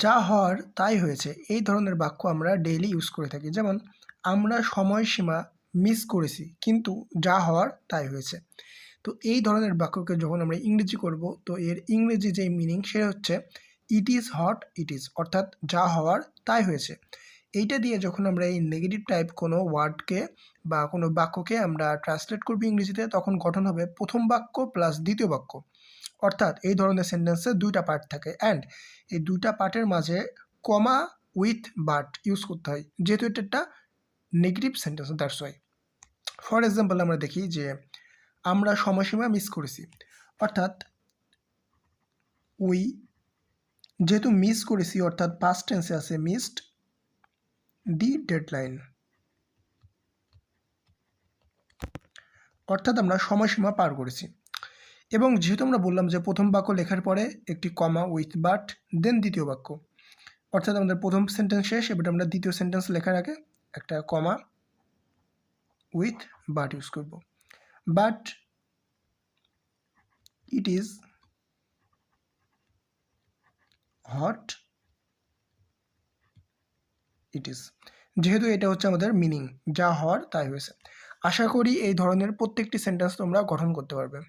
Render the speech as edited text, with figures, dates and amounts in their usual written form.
যা হওয়ার তাই হয়েছে এই ধরনের বাক্য আমরা ডেইলি ইউজ করে থাকি। যেমন আমরা সময়সীমা মিস করেছি কিন্তু যা হওয়ার তাই হয়েছে। তো এই ধরনের বাক্যকে যখন আমরা ইংরেজি করব তো এর ইংরেজি যে মিনিং সেটা হচ্ছে it is hot it is, অর্থাৎ যা হওয়ার তাই হয়েছে। এইটা দিয়ে যখন আমরা এই নেগেটিভ টাইপ কোনো ওয়ার্ডকে বা কোনো বাক্যকে আমরা ট্রান্সলেট করব ইংরেজিতে, তখন গঠন হবে প্রথম বাক্য প্লাস দ্বিতীয় বাক্য। অর্থাৎ এই ধরনের সেন্টেন্সে দুইটা পার্ট থাকে অ্যান্ড এই দুইটা পার্টের মাঝে কমা উইথ বাট ইউজ করতে হয়, যেহেতু এটা একটা negative sentence, that's why. For example আমরা দেখি যে আমরা সময়সীমা মিস করেছি, অর্থাৎ উই, যেহেতু মিস করেছি অর্থাৎ পাস্ট টেন্সে আছে মিসড দি ডেডলাইন, অর্থাৎ আমরা সময়সীমা পার করেছি। এবং যেহেতু আমরা বললাম যে প্রথম বাক্য লেখার পরে একটি কমা উইথ বাট দেন দ্বিতীয় বাক্য, অর্থাৎ আমাদের প্রথম সেন্টেন্স শেষ, এবার আমরা দ্বিতীয় সেন্টেন্স লেখার আগে একটা কমা উইথ বাট ইউজ করব। But it is hot it is, যেহেতু এটা হচ্ছে আমাদের মিনিং, যা হওয়ার তাই হয়েছে। আশা করি এই ধরনের প্রত্যেকটি সেন্টেন্স তোমরা গঠন করতে পারবে।